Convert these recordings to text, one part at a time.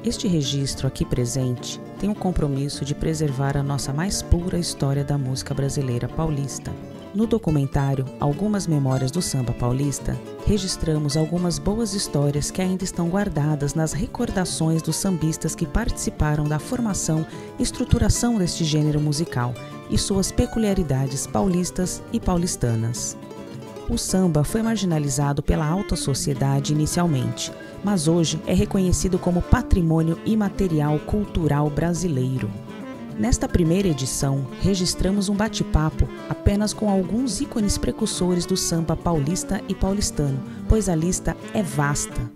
Este registro aqui presente tem o compromisso de preservar a nossa mais pura história da música brasileira paulista. No documentário Algumas Memórias do Samba Paulista, registramos algumas boas histórias que ainda estão guardadas nas recordações dos sambistas que participaram da formação e estruturação deste gênero musical e suas peculiaridades paulistas e paulistanas. O samba foi marginalizado pela alta sociedade inicialmente, mas hoje é reconhecido como patrimônio imaterial cultural brasileiro. Nesta primeira edição, registramos um bate-papo apenas com alguns ícones precursores do samba paulista e paulistano, pois a lista é vasta.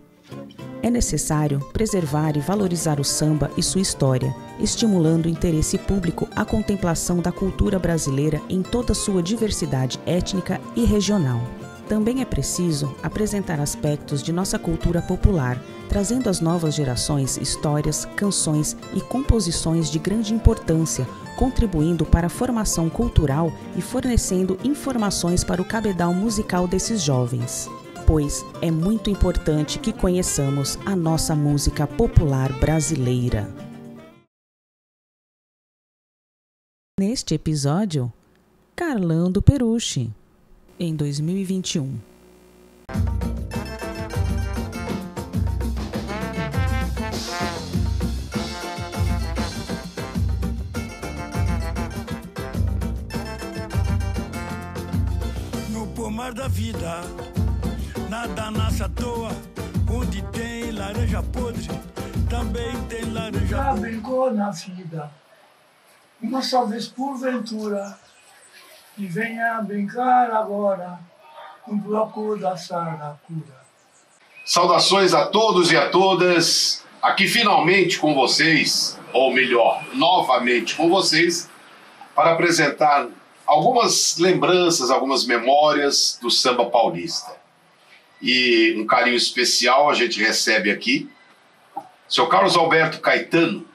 É necessário preservar e valorizar o samba e sua história, estimulando o interesse público à contemplação da cultura brasileira em toda sua diversidade étnica e regional. Também é preciso apresentar aspectos de nossa cultura popular, trazendo às novas gerações histórias, canções e composições de grande importância, contribuindo para a formação cultural e fornecendo informações para o cabedal musical desses jovens. Pois é muito importante que conheçamos a nossa música popular brasileira. Neste episódio, Carlão do Peruche, em 2021. No pomar da vida, nada nasce à toa. Onde tem laranja podre, também tem laranja Já boa. brincou na vida, uma só vez por ventura, e venha brincar agora no bloco da Saracura. Saudações a todos e a todas, aqui finalmente com vocês, ou melhor, novamente com vocês, para apresentar algumas lembranças, algumas memórias do samba paulista. E um carinho especial a gente recebe aqui seu Carlos Alberto Caetano,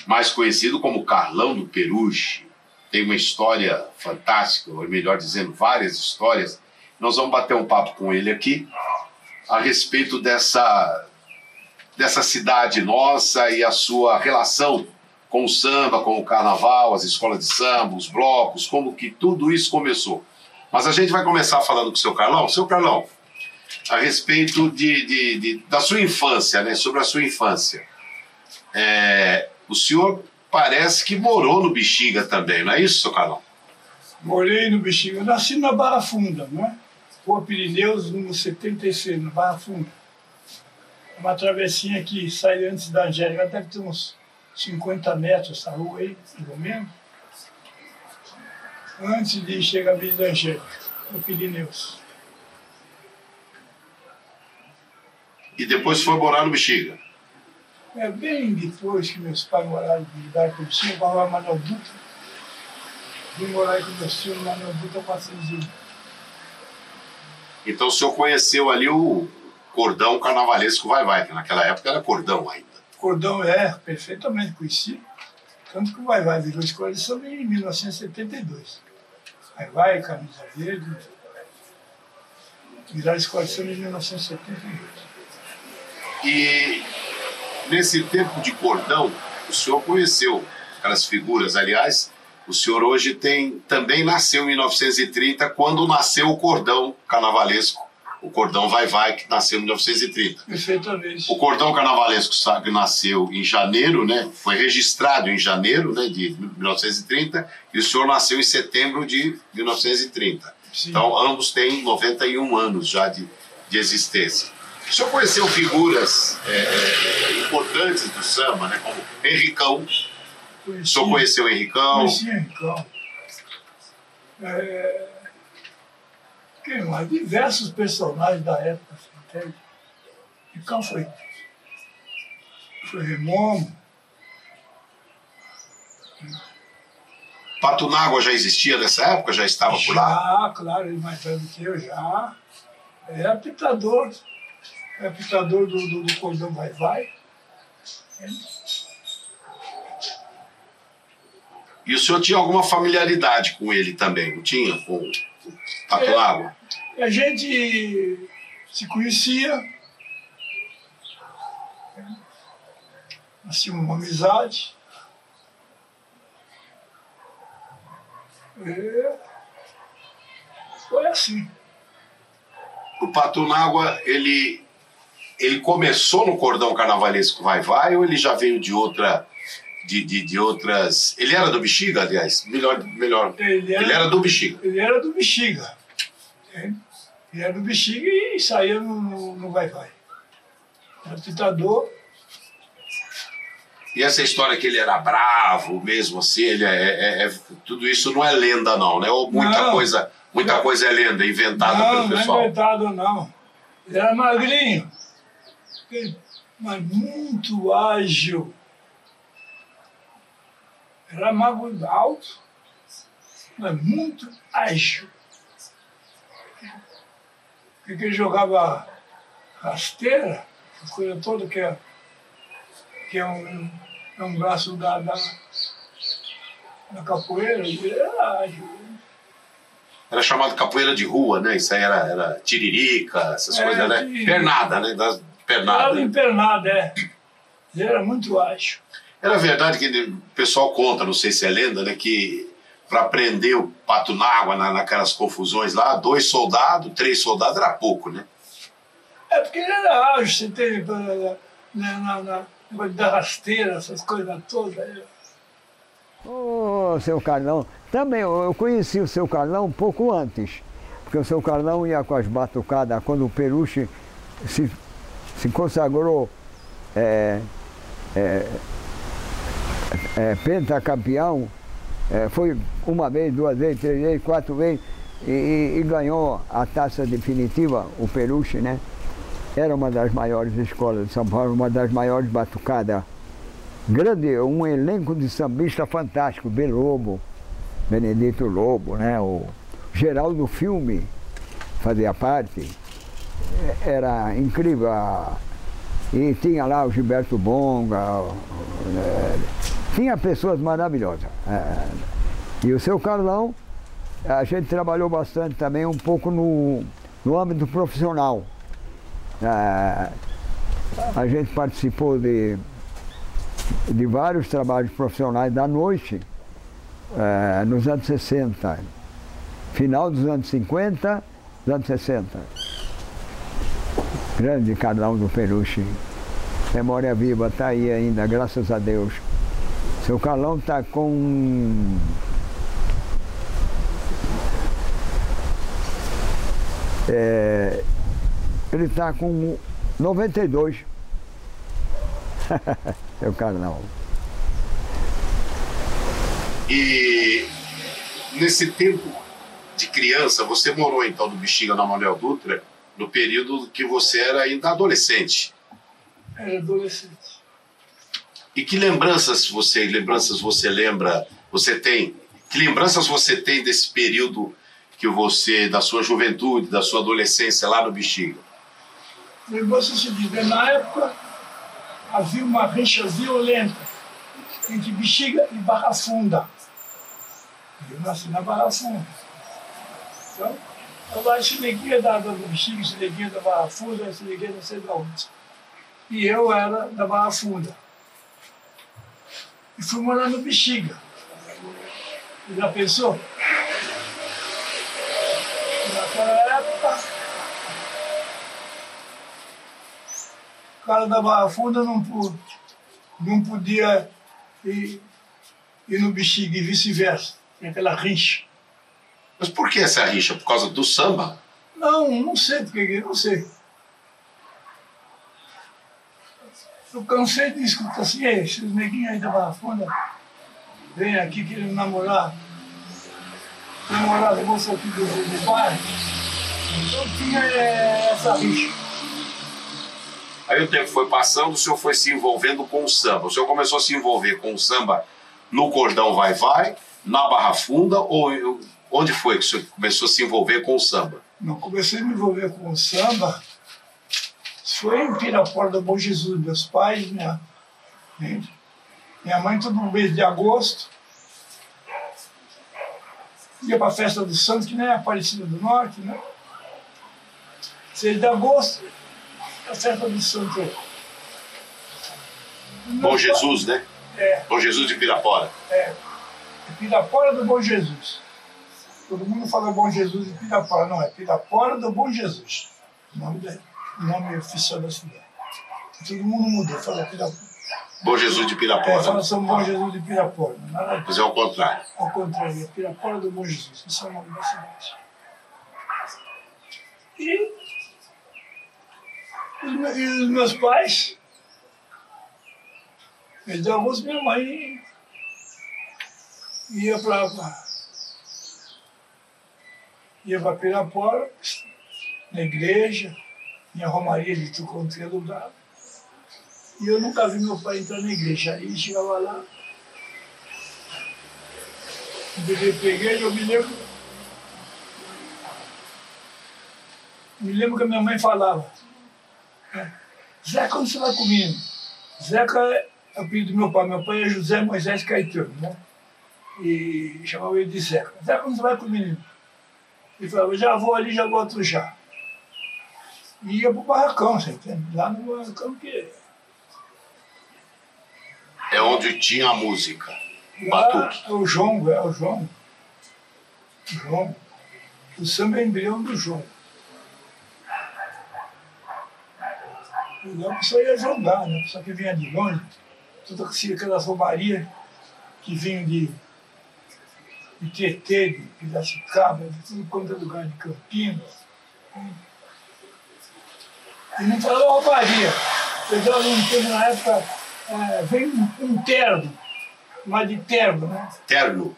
mais conhecido como Carlão do Peruche. Tem uma história fantástica, ou melhor dizendo, várias histórias. Nós vamos bater um papo com ele aqui a respeito dessa cidade nossa e a sua relação com o samba, com o carnaval, as escolas de samba, os blocos, como que tudo isso começou. Mas a gente vai começar falando com o seu Carlão. Seu Carlão, a respeito da sua infância, né? Sobre a sua infância. O senhor parece que morou no Bexiga também, não é isso, seu Carlão? Morei no Bexiga, eu nasci na Barra Funda, né? Rua Pirineus, número 76, na Barra Funda. Uma travessinha que sai antes da Angélica, deve ter uns 50 metros essa rua aí, mais ou menos. Antes de chegar a Vila da Angélica, no Pirineus. E depois foi morar no Bexiga? Bem depois que meus pais moraram de lugar com o Bexiga, eu morava em Manuel Dutra. Vim morar aí com meus tios no Manuel Dutra 401. Então o senhor conheceu ali o cordão carnavalesco Vai-Vai, que naquela época era cordão ainda. Cordão perfeitamente conheci. Tanto que o Vai-Vai virou escola de samba em 1972. Vai-Vai, Camisa Verde, viraram escola de samba em 1972. E nesse tempo de cordão, o senhor conheceu aquelas figuras. Aliás, o senhor hoje também nasceu em 1930, quando nasceu o cordão carnavalesco, o cordão Vai-Vai, que nasceu em 1930. Perfeitamente. O cordão carnavalesco que nasceu em janeiro, né? Foi registrado em janeiro, né, de 1930, e o senhor nasceu em setembro de 1930. Sim. Então, ambos têm 91 anos já de existência. O senhor conheceu figuras importantes do samba, né, como Henricão. O senhor conheceu o Henricão? Conheci o Henricão. Quem mais? Diversos personagens da época, você entende? Henricão foi Remomo. Pato Nágua já existia nessa época? Já estava por lá? Já, claro, ele mais velho do que eu já. É apitador. É apitador do cordão Vai-Vai. E o senhor tinha alguma familiaridade com ele também, não tinha? Com o Pato Nágua? A gente se conhecia. Nós tínhamos uma amizade. E foi assim. O Patunágua, ele começou no cordão carnavalesco Vai-Vai ou ele já veio de outra... De outras... Ele era do Bexiga, aliás? Melhor. Ele era do Bexiga. Ele era do Bexiga. Ele era do Bexiga e saía no Vai-Vai. Era ditador. E essa história que ele era bravo mesmo, assim, tudo isso não é lenda não, né? Ou muita coisa é lenda, inventada pelo pessoal? Não é inventado não. Ele era magrinho, mas muito ágil. Era magro alto, mas muito ágil. Porque ele jogava rasteira, essa coisa toda que é um braço da capoeira, ele era ágil. Era chamado capoeira de rua, né? Isso aí era tiririca, essas coisas, né? Pernada, né? Pernada. Era pernada, Ele era muito ágil. Era verdade que o pessoal conta, não sei se é lenda, né? Que para prender o Patunágua naquelas confusões lá, 2 soldados, 3 soldados era pouco, né? É porque ele era ágil, você tem da rasteira, essas coisas todas. Ô, seu Carlão, também eu conheci o seu Carlão um pouco antes, porque o seu Carlão ia com as batucadas, quando o Peruche se consagrou pentacampeão, foi 1 vez, 2 vezes, 3 vezes, 4 vezes e ganhou a taça definitiva, o Peruche, né? Era uma das maiores escolas de São Paulo, uma das maiores batucadas. Grande, um elenco de sambista fantástico, Lobo, Benedito Lobo, né? O Geraldo Filme fazia parte. Era incrível. E tinha lá o Gilberto Bonga, tinha pessoas maravilhosas. E o seu Carlão, a gente trabalhou bastante também um pouco no âmbito profissional. A gente participou de vários trabalhos profissionais da noite nos anos 60, final dos anos 50, dos anos 60. Grande Carlão do Peruche, memória viva, está aí ainda, graças a Deus. Seu Carlão está com... ele está com 92. Seu Carlão. E nesse tempo de criança, você morou então no Bexiga, na Manuel Dutra, no período que você era ainda adolescente. Era adolescente. E que lembranças você lembra, você tem? Que lembranças você tem desse período que você, da sua juventude, da sua adolescência lá no Bexiga? Lembranças seguintes, na época havia uma rixa violenta entre Bexiga e Barra Funda. Eu nasci na Barra Funda. Então, esse neguinho do Bexiga, esse neguinho da Barra Funda, esse neguinho não sei de onde. E eu era da Barra Funda. E fui morar no Bexiga. Já pensou? Naquela época, o cara da Barra Funda não podia ir no Bexiga e vice-versa. Tem aquela rixa. Mas por que essa rixa? Por causa do samba? Não sei porque, não sei. Eu cansei de escutar assim, esses neguinhos aí da Barra Funda vêm aqui querendo namorar a moça aqui do bairro. Então tinha essa rixa. Aí o tempo foi passando, o senhor foi se envolvendo com o samba. O senhor começou a se envolver com o samba no Cordão Vai-Vai, na Barra Funda, ou onde foi que o senhor começou a se envolver com o samba? Não, comecei a me envolver com o samba. Foi em Pirapora do Bom Jesus, meus pais, minha mãe, todo mês de agosto, ia para a festa do Santo, que nem é Aparecida do Norte, né? 6 de agosto, a festa do Santo. Bom Jesus, né? Bom Jesus de Pirapora. Pirapora do Bom Jesus. Todo mundo fala Bom Jesus de Pirapora. Não, é Pirapora do Bom Jesus. O nome oficial da cidade. Todo mundo mudou, fala Pirapora. Bom Jesus de Pirapora. Fala São Bom Jesus de Pirapora. Mas é o contrário. Ao contrário, é Pirapora do Bom Jesus. Esse é o nome da cidade. E os meus pais, meus avós, minha mãe ia para Pirapora, na igreja, em romaria de tudo quanto é lugar. E eu nunca vi meu pai entrar na igreja. Aí chegava lá, peguei, eu me lembro que a minha mãe falava: Zeca, onde você vai comigo? Zeca é o apelido do meu pai é José Moisés Caetano, né? E chamava ele de Zeca. Zeca, onde você vai comigo? Ele falava: já vou ali, já volto já. E ia pro barracão, você entende? Lá no barracão que é onde tinha a música. Lá Batuque. é o jongo, O jongo. O samba é embrião do jongo. E lá a pessoa ia jogar, né? A pessoa que vinha de longe, toda aquelas roubarias que vinham de Tietê, de Piracicaba, de tudo quanto é lugar, de Campinas. E não falava roubaria. Eu já não tenho na época, veio um terno, mas de terno, né? Terno.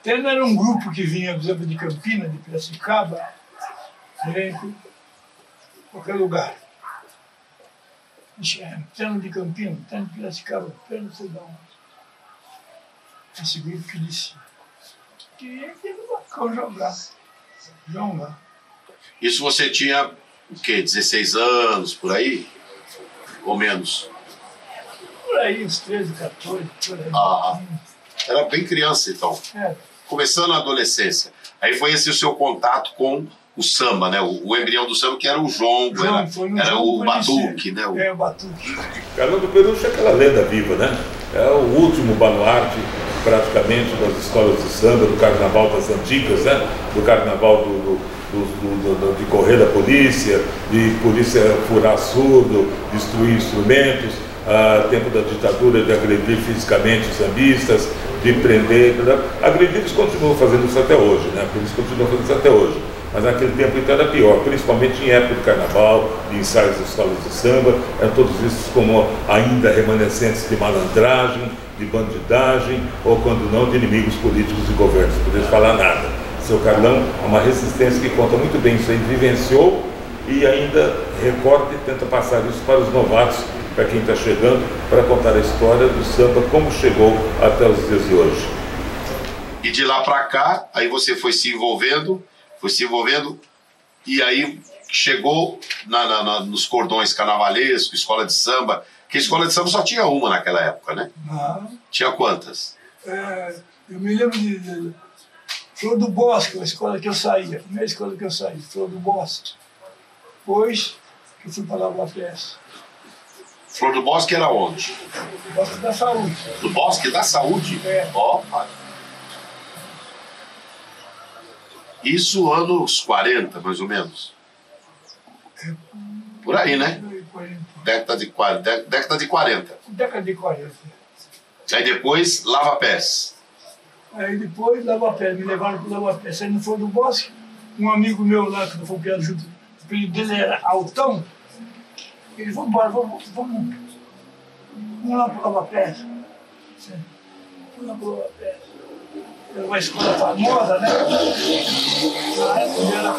Terno era um grupo que vinha, por exemplo, de Campinas, de Piracicaba, de qualquer lugar. Terno de Campinas, terno de Piracicaba, terno não sei de onde. Esse grupo que disse que ia no balcão jogar. Isso você tinha o quê? 16 anos, por aí? Ou menos? Por aí, uns 13, 14, por aí. Era bem criança, então. Começando a adolescência. Aí foi esse o seu contato com o samba, né? O embrião do samba, que era o jongo, era o batuque, né? O batuque. Carlão do Peruche é aquela lenda viva, né? É o último baluarte, praticamente, das escolas de samba, do carnaval das antigas, né? Do carnaval de correr da polícia, de polícia furar surdo, destruir instrumentos, tempo da ditadura, de agredir fisicamente os sambistas, de prender. Agredir, eles continuam fazendo isso até hoje, né? Eles continuam fazendo isso até hoje. Mas naquele tempo então era pior, principalmente em época de carnaval, de ensaios das escolas de samba, eram todos vistos como ainda remanescentes de malandragem, de bandidagem, ou quando não, de inimigos políticos e governos, não podia falar nada. Seu Carlão é uma resistência que conta muito bem isso aí, vivenciou e ainda recorta e tenta passar isso para os novatos, para quem está chegando, para contar a história do samba, como chegou até os dias de hoje. E de lá para cá, aí você foi se envolvendo, e aí chegou nos cordões carnavalescos, escola de samba, que a escola de samba só tinha uma naquela época, né? Não. Tinha quantas? Eu me lembro de Flor do Bosque, a escola que eu saí, a primeira escola que eu saí, Flor do Bosque. Depois que eu fui para Lava Pés. Flor do Bosque era onde? Do Bosque da Saúde. Do Bosque da Saúde? Opa! Isso anos 40, mais ou menos. Por aí, né? Década de 40. Década de 40. Aí depois, Lava Pés. Aí depois, Lava Pés. Me levaram para o Lava Pés. Aí no Flor do Bosque, um amigo meu lá, que foi piado junto, o apelido dele era Altão. Ele falou: embora, vamos lá para o Lava Pés. Vamos lá para o Lava Pés. Era uma escola famosa, né? Na época era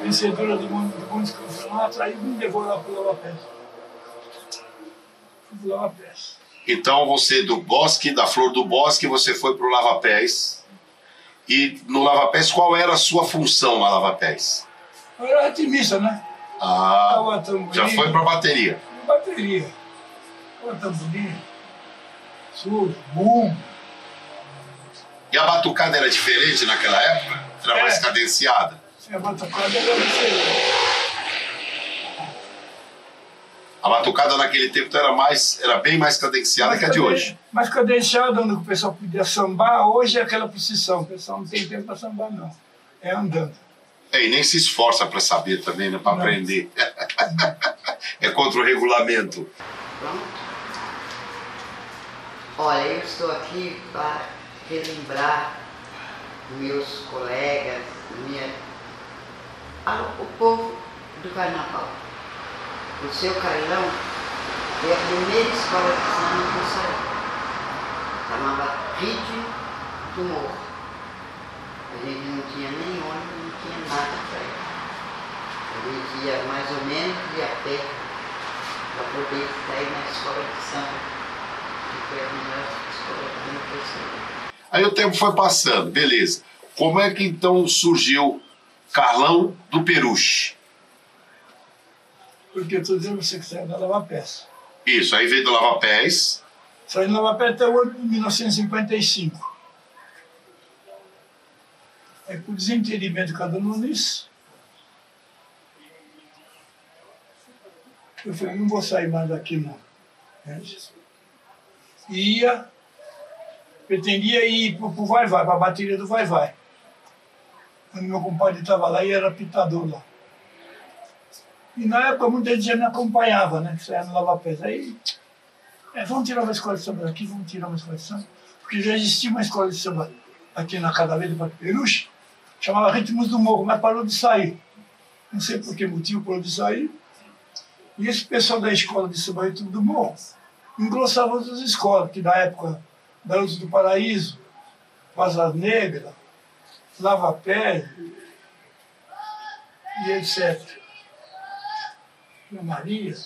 vencedora de muitos campeonatos, aí me levou lá para o Lava Pés. Fui para o Lava Pés. Então você, do Bosque, da Flor do Bosque, você foi para o Lava Pés. E no Lava Pés, qual era a sua função no Lava Pés? Eu era ritmista, né? Já foi para bateria? Bateria. Tava tamborim, surdo, boom. E a batucada era diferente naquela época? Era mais cadenciada? A batucada era diferente. A batucada naquele tempo era bem mais cadenciada que a de hoje. Mais cadenciada, onde o pessoal podia sambar. Hoje é aquela procissão. O pessoal não tem tempo para sambar, não. É andando. E nem se esforça para saber também, né? Para aprender. É contra o regulamento. Pronto. Olha, eu estou aqui para relembrar meus colegas, o povo do carnaval. O seu Carlão foi a primeira escola de samba que eu saí. Chamava Ritmo do Morro. A gente não tinha nem ônibus, não tinha nada para ir. A gente ia mais ou menos de a pé para poder sair na escola de samba, que foi a melhor escola que eu conheci. Aí o tempo foi passando, beleza. Como é que então surgiu Carlão do Peruche? Porque eu estou dizendo você que saiu da Lava Pés. Isso, aí veio do Lava Pés. Saiu da Lava Pés até o ano de 1955. Aí, por desentendimento de cada um nisso, eu falei, não vou sair mais daqui, não. Pretendia ir para o Vai-Vai, para a bateria do Vai-Vai. Quando meu compadre estava lá e era pitador lá. E na época muita gente já me acompanhava, né? Saia no Lava Pés. Aí, vamos tirar uma escola de samba daqui, vamos tirar uma escola de samba. Porque já existia uma escola de samba aqui na Cadaveira do Parque Peruche, chamava Ritmos do Morro, mas parou de sair. Não sei por que motivo parou de sair. E esse pessoal da escola de samba Ritmos do Morro engrossava outras escolas, que na época, Garotos do Paraíso, Vaza Negra, Lava Pés e etc. Maria.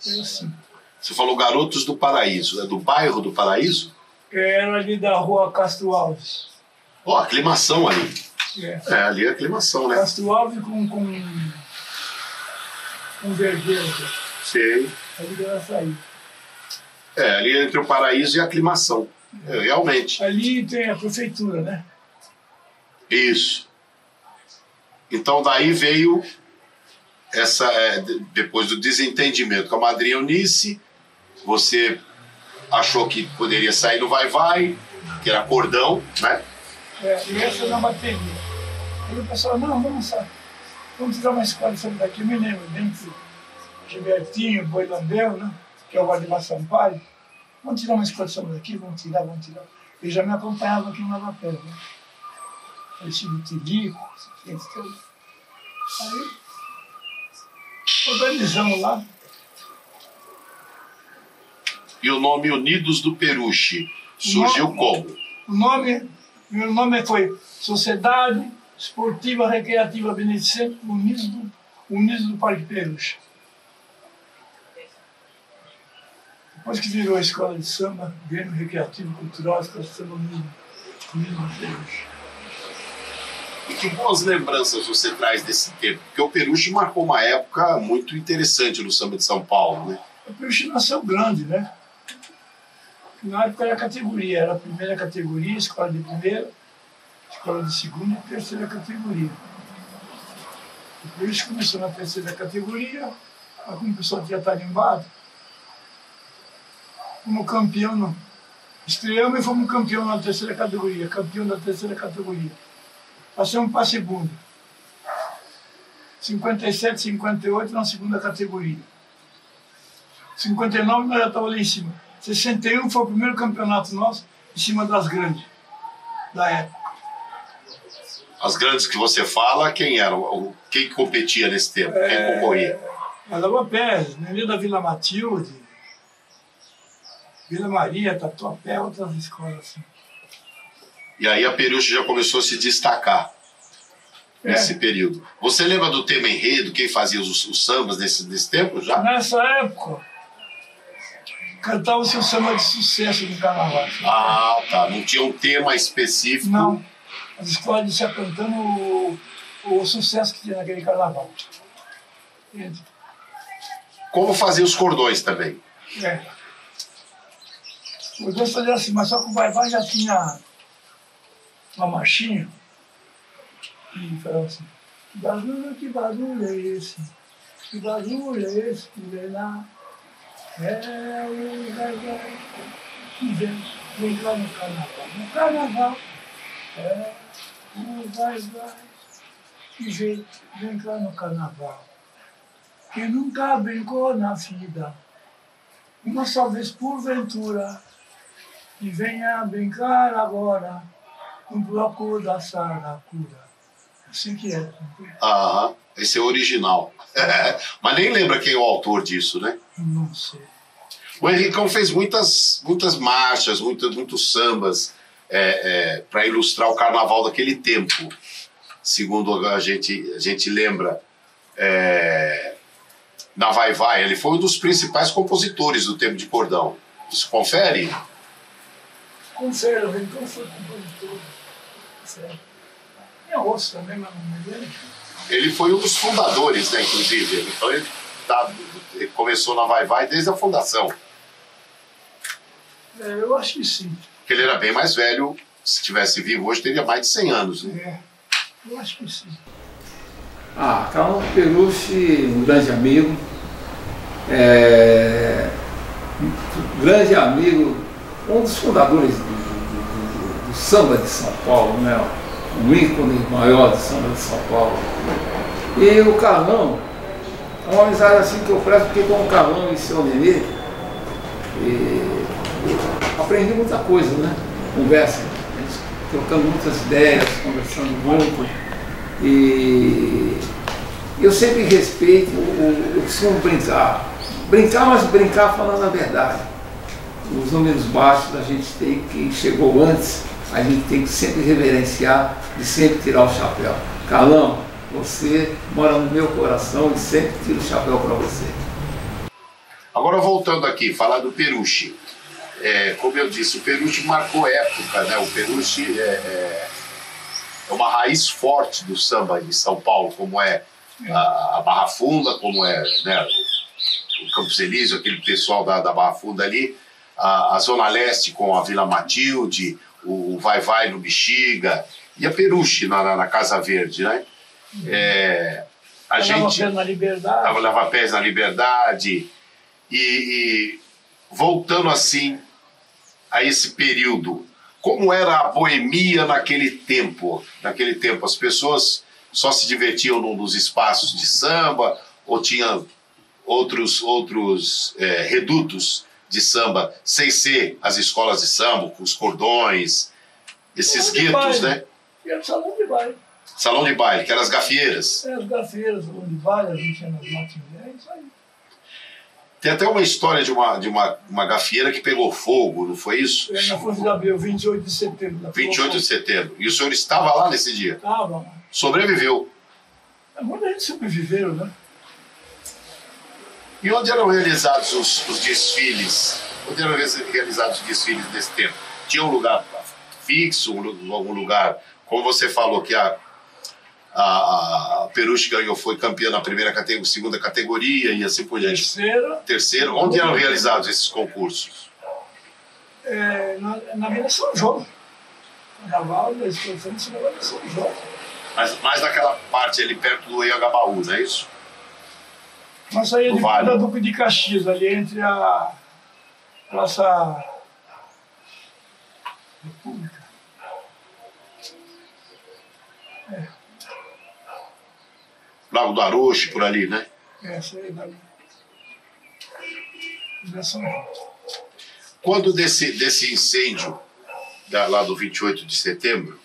É assim. Você falou Garotos do Paraíso, é do bairro do Paraíso? Era ali da rua Castro Alves. Ó, aclimação ali. Ali é aclimação, né? Castro Alves com verdeiro. Sei. Ali ela saiu. Ali entre o Paraíso e a aclimação. Realmente. Ali tem a prefeitura, né? Isso. Então daí veio depois do desentendimento com a madrinha Eunice, você achou que poderia sair no Vai-Vai, que era cordão, né? E essa na bateria. Aí o pessoal, não, vamos tirar uma escola de samba daqui. Eu me lembro bem que Gilbertinho, Boilandeu, né? Que é o Valdemar Sampaio. Vamos tirar uma escola de samba daqui, vamos tirar. Ele já me acompanhava aqui no Lava Pés, né? Parecido Tilico, gente toda. Aí organizamos lá. E o nome Unidos do Peruche surgiu como? Meu nome foi Sociedade Esportiva Recreativa Beneficente Unidos do Parque Peruche. Depois que virou a escola de samba, Grêmio Recreativo Cultural, a escola de samba Unidos do Peruche. E que boas lembranças você traz desse tempo? Porque o Peruche marcou uma época muito interessante no samba de São Paulo, né? O Peruche nasceu grande, né? Na época era categoria, era a primeira categoria, escola de primeira, escola de segunda e terceira categoria. O Peruche começou na terceira categoria, como o pessoal tinha tarimbado, como campeão, estreamos e fomos campeão na terceira categoria, campeão da terceira categoria. Passamos para a segunda. 57, 58 na segunda categoria. 59 nós já estávamos lá em cima. 61 foi o primeiro campeonato nosso em cima das grandes da época. As grandes que você fala, quem eram? Quem competia nesse tempo? Quem concorria? A Lava Pés, Nenê da Vila Matilde, Vila Maria, Tatuapé, outras escolas assim. E aí a Peruche já começou a se destacar nesse período. Você lembra do tema enredo, quem fazia os sambas nesse tempo já? Nessa época, cantava-se o samba de sucesso do carnaval. Ah, tá. Não tinha um tema específico? Não. As escolas iam cantando o sucesso que tinha naquele carnaval. Como fazia os cordões também? Os cordões faziam assim, mas só que o Vai-Vai já tinha uma marchinha e falava assim: que barulho é esse? Que barulho é esse que vem lá? É o vai, que vem lá no carnaval. No carnaval, é o vai, que vem lá no carnaval. Que nunca brincou na vida, uma só vez por ventura, e venha brincar agora no bloco da saracura. Assim que é. Aham, esse é o original. Mas nem lembra quem é o autor disso, né? Não sei. O Henricão fez muitas marchas, muitos sambas para ilustrar o carnaval daquele tempo. Segundo a gente lembra, na Vai Vai, ele foi um dos principais compositores do Tempo de Cordão. Isso confere? Confere, o Henricão foi compositor. Confere. Tem outros também, mas não me lembro. Ele foi um dos fundadores, né, inclusive. Então ele começou na Vai Vai desde a fundação. Eu acho que sim. Porque ele era bem mais velho, se estivesse vivo hoje teria mais de 100 anos. Né? Eu acho que sim. Carlão Perucci, um grande amigo, um dos fundadores do samba de São Paulo, né? Um ícone maior do samba de São Paulo. E o Carlão, é uma amizade assim que eu presto, porque com o Carlão e seu Nenê, aprendi muita coisa, né? Conversa, trocando muitas ideias, conversando muito. E eu sempre respeito o costumo brincar, mas brincar falando a verdade. Os números baixos a gente tem que chegou antes, a gente tem que sempre reverenciar e sempre tirar o chapéu. Carlão, você mora no meu coração e sempre tiro o chapéu para você. Agora voltando aqui, falar do Perucci. Como eu disse, o Perucci marcou época, né? O Perucci é uma raiz forte do samba de São Paulo, como é a Barra Funda, como é, né, o Campos Elísio, aquele pessoal da Barra Funda ali, a Zona Leste com a Vila Matilde, o Vai Vai no Bexiga, e a Perucci na Casa Verde, né? Lava Pés na Liberdade. E voltando assim a esse período, como era a boemia naquele tempo? Naquele tempo as pessoas só se divertiam nos espaços de samba ou tinha outros redutos de samba, sem ser as escolas de samba, com os cordões, esses guetos, né? Era salão de baile. Salão de baile, que eram as gafieiras. As gafieiras, salão de baile, a gente ia nas matinés, isso aí. Tem até uma história de uma gafieira que pegou fogo, não foi isso? Na Força de Abril, 28 de setembro. 28 de setembro. E o senhor estava lá nesse dia? Estava. Sobreviveu. Muita gente sobreviveram, né? E onde eram realizados os desfiles? Onde eram realizados os desfiles nesse tempo? Tinha um lugar fixo, algum lugar, como você falou, que a Perucci ganhou, foi campeã na primeira categoria, segunda categoria e assim por diante. Terceira. Onde eram realizados esses concursos? Na Vila São João. Carnaval, da exposição de cinema de São João. Mas mais naquela parte ali perto do Anhangabaú, não é isso? Nós saímos da Duque de Caxias, ali entre a Praça República. Lago do Aroche, por ali, né? Essa aí dali. São João. Quando desse incêndio lá do 28 de setembro,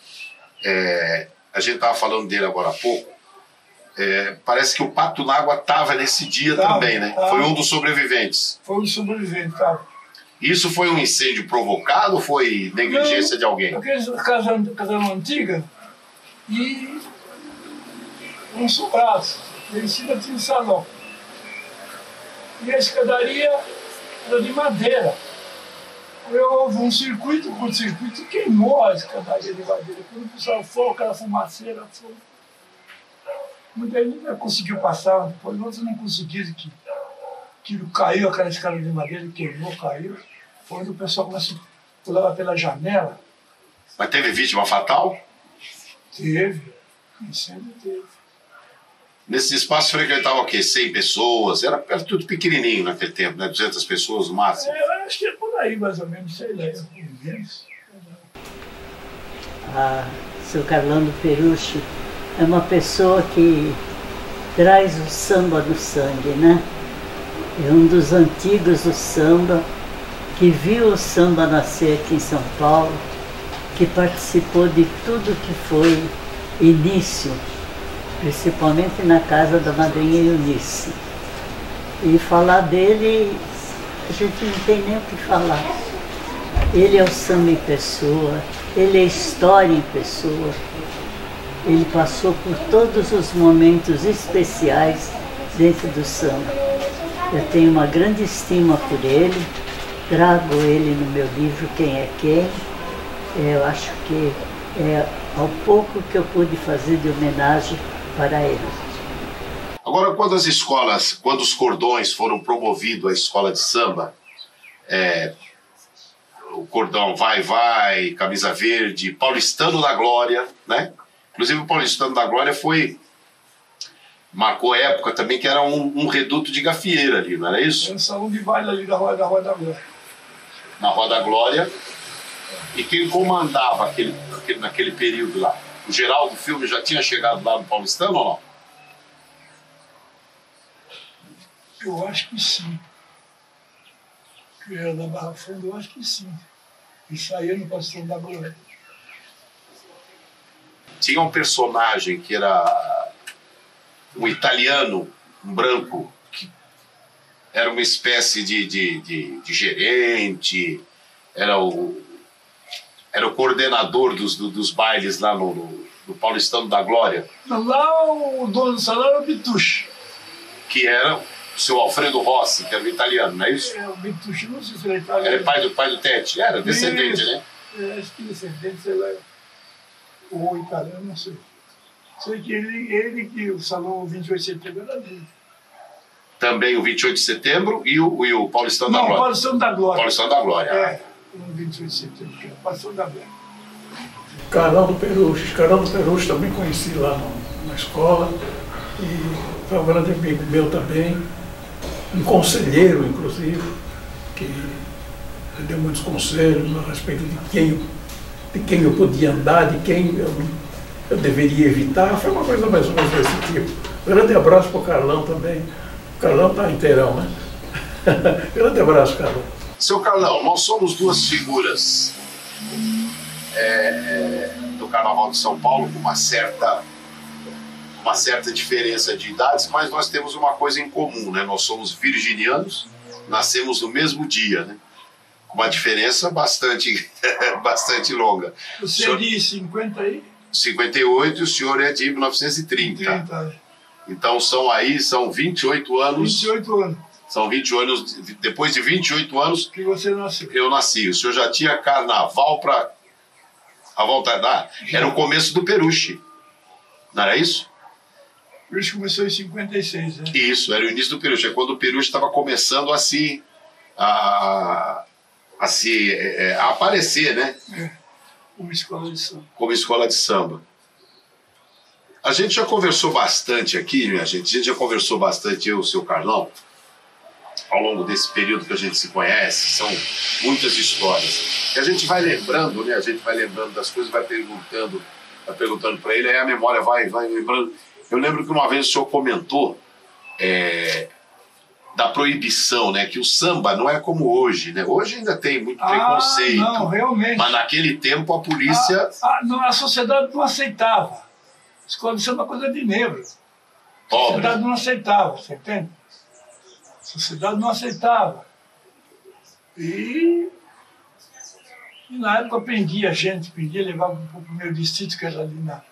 a gente estava falando dele agora há pouco, parece que o Pato d'Água estava nesse dia também, né? Foi um dos sobreviventes. Foi um dos sobreviventes, estava. Isso foi um incêndio provocado ou foi negligência de alguém? Aqueles casarão antiga e um sobraço. Em cima tinha um salão. E a escadaria era de madeira. Houve um circuito, o curto-circuito queimou a escadaria de madeira. Quando puxaram fogo, aquela fumaceira, fogo. Muita gente não conseguiu passar, depois outros não conseguiram, que aquilo caiu, aquela escada de madeira, queimou, caiu. Foi onde o pessoal começou a pular pela janela. Mas teve vítima fatal? Teve, incêndio teve. Nesse espaço frequentavam o quê? 100 pessoas? Era tudo pequenininho naquele tempo, né? 200 pessoas no máximo. Eu acho que é por aí, mais ou menos, sei lá, menos. Seu Carlão do Peruche é uma pessoa que traz o samba no sangue, né? É um dos antigos do samba, que viu o samba nascer aqui em São Paulo, que participou de tudo que foi início, principalmente na casa da madrinha Eunice. E falar dele, a gente não tem nem o que falar. Ele é o samba em pessoa, ele é história em pessoa. Ele passou por todos os momentos especiais dentro do samba. Eu tenho uma grande estima por ele, trago ele no meu livro Quem é Quem. Eu acho que é ao pouco que eu pude fazer de homenagem para ele. Agora, quando as escolas, quando os cordões foram promovidos à escola de samba, o cordão Vai, Camisa Verde, Paulistano da Glória, né? Inclusive o Paulistano da Glória marcou época também, que era um reduto de gafieira ali, não era isso? Era um salão de baile ali da Rua da Glória. Na Rua da Glória. E quem comandava naquele período lá? O Geraldo Filme já tinha chegado lá no Paulistano ou não? Eu acho que sim. Que era da Barra Funda, eu acho que sim. E saía no Paulistano da Glória. Tinha um personagem que era um italiano, um branco, que era uma espécie de gerente, era o coordenador dos bailes lá no Paulistano da Glória. Lá o dono do salão era o Bitucci. Que era o seu Alfredo Rossi, que era um italiano, não é isso? O Bitucci, não sei se era italiano. Era pai do Tete, era descendente, né? Acho que descendente, sei lá, ou italiano, não sei. Sei que ele que o salão 28 de setembro era dele. Também o 28 de setembro e o Paulistano da Glória. Não, o Paulistano da Glória. Paulistano da Glória. O 28 de setembro, que era o Paulistano da Glória. Carlão do Peruche também conheci lá na escola, e foi um grande amigo meu também, um conselheiro, inclusive, que deu muitos conselhos a respeito de quem eu podia andar, de quem eu deveria evitar. Foi uma coisa mais ou menos desse tipo. Grande abraço para o Carlão também. O Carlão está inteirão, né? Grande abraço, Carlão. Seu Carlão, nós somos duas figuras do Carnaval de São Paulo com uma certa diferença de idades, mas nós temos uma coisa em comum, né? Nós somos virginianos, nascemos no mesmo dia, né? Com uma diferença bastante longa. Você é de 50 aí? 58 e o senhor é de 1930. Então são 28 anos. 28 anos. São 28 anos, depois de 28 anos que você nasceu. Eu nasci. O senhor já tinha carnaval para a volta da... Era o começo do Peruche. Não era isso? O Peruche começou em 56, né? Isso, era o início do Peruche. É quando o Peruche estava começando a aparecer, né? Como escola de samba. Como escola de samba. A gente já conversou bastante aqui, minha gente. A gente já conversou bastante, eu e o seu Carlão, ao longo desse período que a gente se conhece. São muitas histórias. E a gente vai lembrando, né? A gente vai lembrando das coisas, vai perguntando para ele, aí a memória vai lembrando. Eu lembro que uma vez o senhor comentou da proibição, né? Que o samba não é como hoje, né? Hoje ainda tem muito preconceito. Não, realmente. Mas naquele tempo a polícia... a sociedade não aceitava. A escola de samba é uma coisa de negro. A sociedade não aceitava, você entende? A sociedade não aceitava. E na época prendia gente, levava um pouco o meu distrito, que era ali na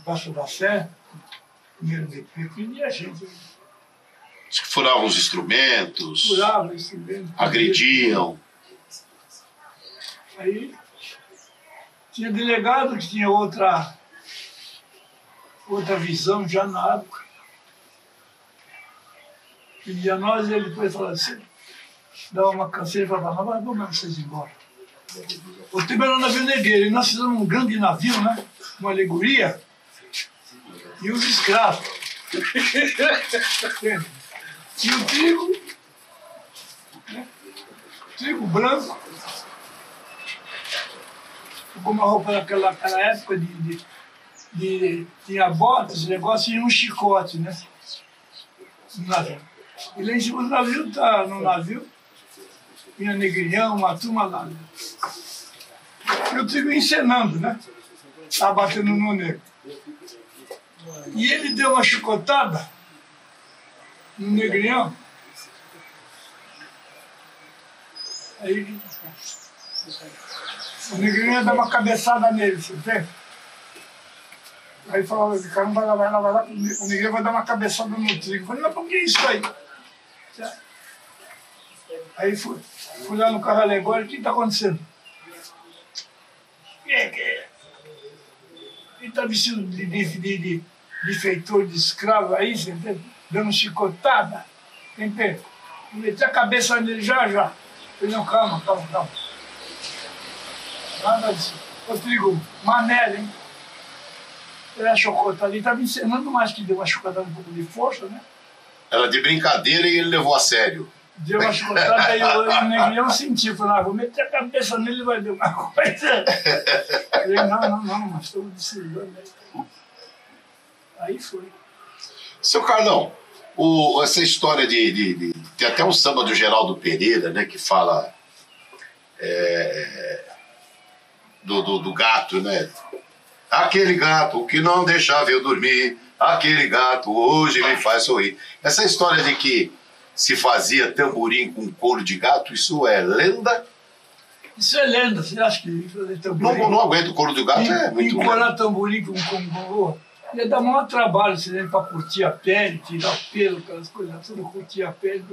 Praça da Sé, primeiro DP, prendia gente. Furavam os instrumentos, instrumentos, agrediam. Aí tinha delegado que tinha outra visão já na época. E a nós, ele depois falava assim, dava uma canseira e falava, mas vamos vocês embora. O tempo era um navio negreiro, e nós fizemos um grande navio, né? Uma alegoria, e os escravos. E o trigo, né? Trigo branco, com uma roupa naquela época tinha botas, negócio e um chicote, né? No navio. E lá em cima do navio, tá no navio, tinha negrilhão, uma turma lá. Né? E o trigo encenando, né? Estava batendo no negro. E ele deu uma chicotada no negrilhão. Aí o negrinho ia dar uma cabeçada nele, você vê? Aí falava, o cara não vai lá, o negrinho vai dar uma cabeçada no trigo. Eu falei, mas por que isso aí? Aí fui lá no carro alegórico, o que está acontecendo? Ele está vestido de feitor de escravo aí, você entende? Dando chicotada, entende? Meti a cabeça nele já. Eu falei, não, calma. Nada disso. O trigo, Manela, hein? Ele chicotada ali, estava encenando mais que deu uma chicotada um pouco de força, né? Era de brincadeira e ele levou a sério. Deu uma chicotada, aí o negrinho sentiu, falou, vou meter a cabeça nele e vai dar uma coisa. Eu falei, não, mas estou desligando aí. Aí foi. Seu Carlão, essa história tem até um samba do Geraldo Pereira, né, que fala do gato, né? Aquele gato que não deixava eu dormir, aquele gato hoje me faz sorrir. Essa história de que se fazia tamborim com couro de gato, isso é lenda? Isso é lenda, você acha que fazer tamborim? Não aguento o couro do gato, é muito lenda. Encorar tamborim com ia dar maior trabalho, você lembra, para curtir a pele, tirar pelo, aquelas coisas, tudo curtir a pele.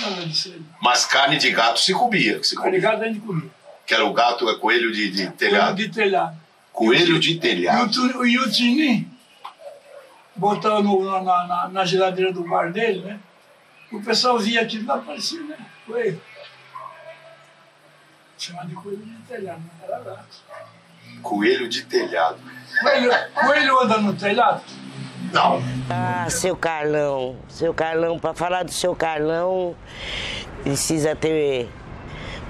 Nada disso aí. Mas carne de gato se comia. Carne de gato a gente comia. Que era o gato, coelho de telhado. Coelho de telhado. Coelho de telhado. E o Tinim botava na geladeira do bar dele, né? O pessoal via aquilo lá, parecia, né? Coelho. Chamava de coelho de telhado, não era gato. Coelho de telhado. Coelho anda no telhado? Não. Ah, seu Carlão, para falar do seu Carlão, precisa ter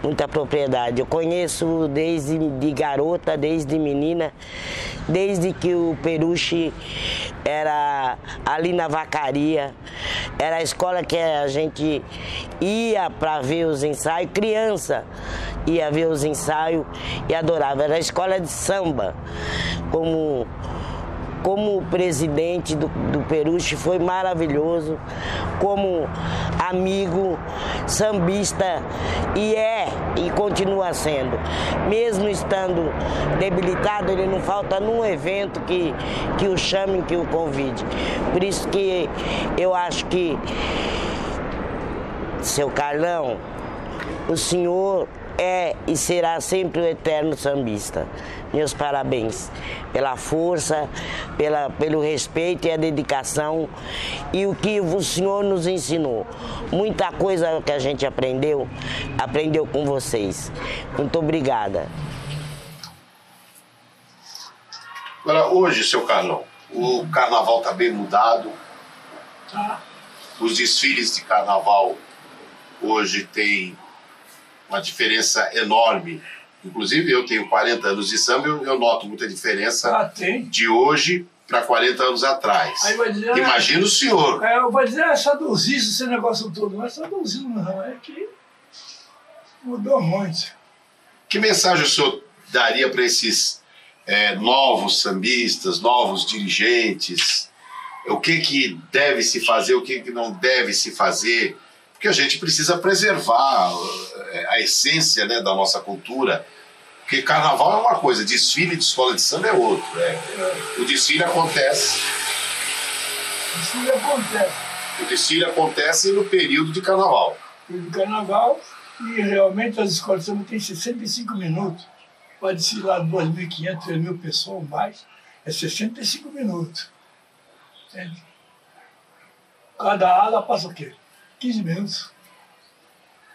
muita propriedade. Eu conheço desde de garota, desde menina, desde que o Peruche era ali na Vacaria, era a escola que a gente ia para ver os ensaios, criança ia ver os ensaios e adorava. Era a escola de samba. Como presidente do Peruche foi maravilhoso, como amigo, sambista, e continua sendo. Mesmo estando debilitado, ele não falta num evento que o chamem, que o convide. Por isso que eu acho que, seu Carlão, o senhor é e será sempre o eterno sambista. Meus parabéns pela força, pelo respeito e a dedicação e o que o senhor nos ensinou. Muita coisa que a gente aprendeu com vocês. Muito obrigada. Agora, hoje, seu Carlão, o carnaval está bem mudado. Tá. Os desfiles de carnaval hoje têm uma diferença enorme. Inclusive, eu tenho 40 anos de samba, eu noto muita diferença de hoje para 40 anos atrás. Aí vai dizer, imagina o senhor. Eu vou dizer, é saudosismo esse negócio todo. Não é saudosismo, não. É que mudou muito. Que mensagem o senhor daria para esses novos sambistas, novos dirigentes? O que deve se fazer, o que não deve se fazer? Porque a gente precisa preservar a essência, né, da nossa cultura. Porque carnaval é uma coisa, desfile de escola de samba é outro. O desfile acontece. O desfile acontece no período de carnaval. Período de carnaval, e realmente as escolas de samba têm 65 minutos. Pode desfilar 2.500, 3.000 pessoas ou mais. É 65 minutos. Entende? Cada ala passa o quê? 15 minutos.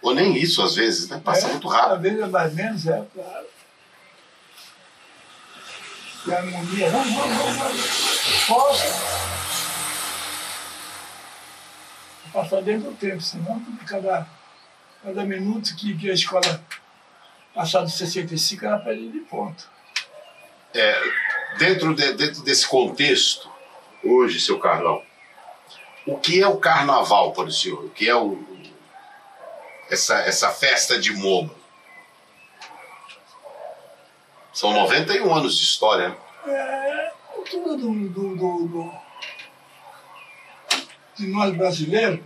Ou nem isso, às vezes, né? Passa muito rápido. Às vezes é mais ou menos, claro. E a harmonia, vamos. Força. passar dentro do tempo, senão cada minuto que a escola passar de 65 era perda de ponto. Dentro desse contexto, hoje, seu Carlão, o que é o carnaval para o senhor? O que é essa festa de Momo? São 91 anos de história, né? A cultura de nós brasileiros.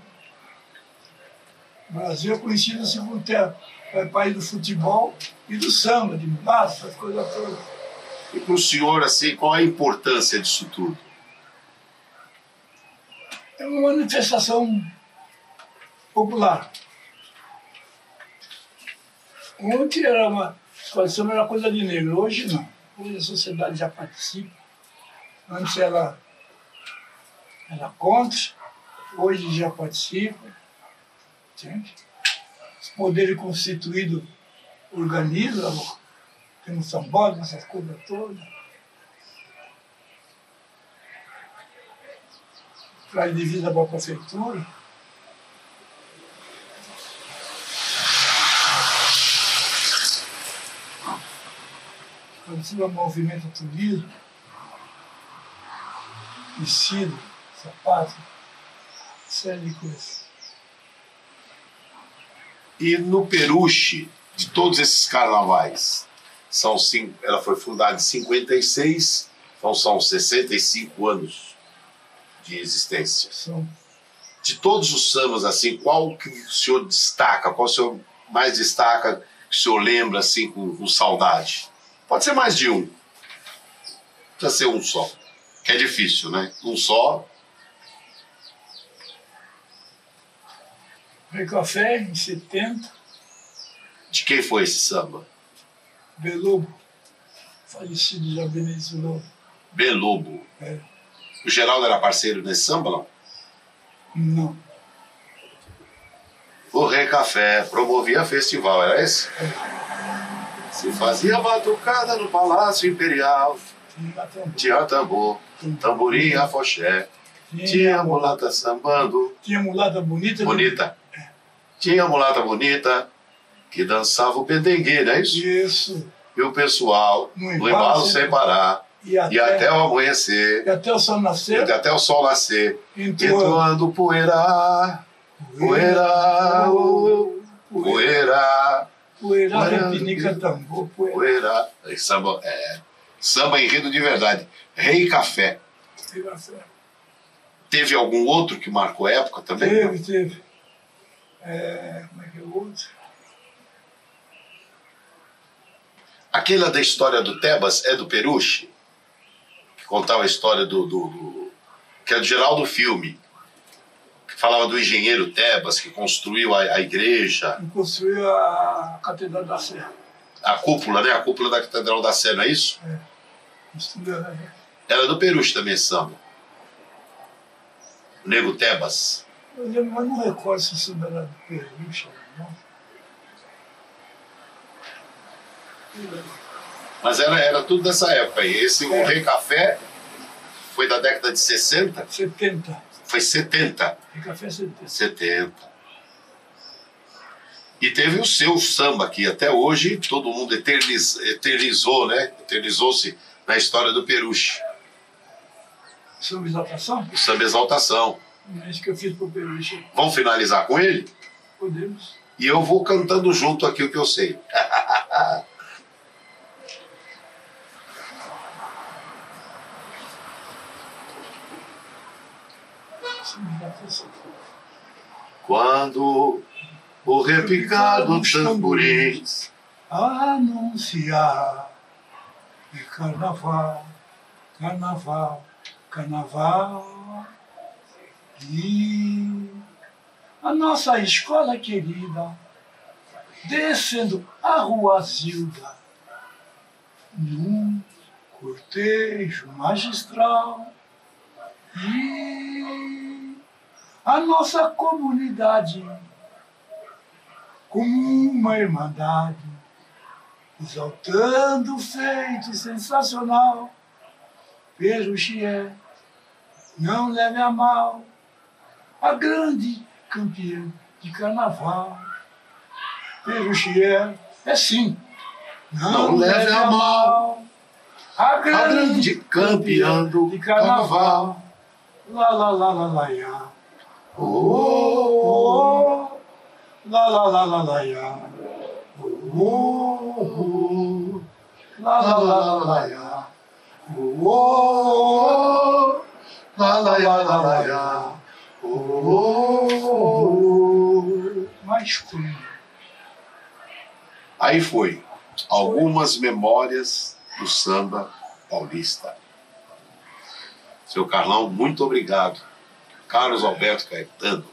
O Brasil é conhecido assim como o país do futebol e do samba, de massa, essas coisas todas. E para o senhor, assim, qual a importância disso tudo? É uma manifestação popular. Ontem era uma escola de samba, era coisa de negro, hoje não. Hoje a sociedade já participa. Antes ela era contra, hoje já participa. Entende? Os poderes constituídos organizam, tem um sambódromo, essas coisas todas. Traz divisa para a prefeitura. Participa do movimento turismo, vestido, sapato, série de coisas. E no Peruche, de todos esses carnavais, ela foi fundada em 56, então são 65 anos de existência. De todos os sambas, assim, qual que o senhor destaca, qual o senhor mais destaca, que o senhor lembra assim com saudade? Pode ser mais de um. Não precisa ser um só, que é difícil, né? Um só. Rei Café, em 70. De quem foi esse samba? Belobo, falecido já Benedito Lobo. Belobo. É. O Geraldo era parceiro nesse samba, não? Não. O Rei Café promovia festival, era esse? Se fazia batucada no Palácio Imperial. Tinha tambor, tamborim, afoxé. Tinha mulata sambando. Tinha mulata bonita. Bonita. Tinha mulata bonita que dançava o pendengue, não é isso? Isso. E o pessoal no embalo sem parar. E até o amanhecer. E até o sol nascer. E até o sol nascer. Entoando poeira. Poeira. Poeira. Poeira, repinica, tambor. Poeira. Samba enredo de verdade. Rei Café. Rei Café. Teve algum outro que marcou a época também? Teve. Como é que é o outro? Aquela da história do Tebas é do Peruche? Que contava a história que é do Geraldo Filme. Que falava do engenheiro Tebas, que construiu a igreja. Que construiu a Catedral da Sé. A cúpula, né? A cúpula da Catedral da Sé, não é isso? É. Construiu, né? Era do Peruche também esse samba. O Nego Tebas. Eu lembro, mas não recordo se isso era do Peruche, não. Mas era tudo dessa época aí. O Rei Café foi da década de 60? 70. Foi 70? Rei Café 70. 70. E teve o seu samba aqui. Até hoje todo mundo eternizou, né? Eternizou-se na história do Peruche. Samba Exaltação? O Samba Exaltação. É isso que eu fiz pro Peruche. Vamos finalizar com ele? Podemos. E eu vou cantando junto aqui o que eu sei. Quando o repicar dos tamborins anunciar de carnaval, carnaval, carnaval, e a nossa escola querida descendo a Rua Zilda num cortejo magistral, e a nossa comunidade como uma irmandade, exaltando o feito sensacional. Peruche, não leve a mal a grande campeão de carnaval. Peruche é sim. Não leve a mal a grande campeã do carnaval. Lá, lá, lá, lá, lá, ia. Oh, oh, oh. Lá, lá, lá, lá, lá, ia. Oh, oh, oh. Lá, lá, lá, lá, lá, ia. Oh, oh, oh. Lá, lá, lá, lá, lá, ia. Oh, oh, oh. Mais coisa. Aí foi. Algumas memórias do samba paulista. Seu Carlão, muito obrigado. Carlos Alberto Caetano.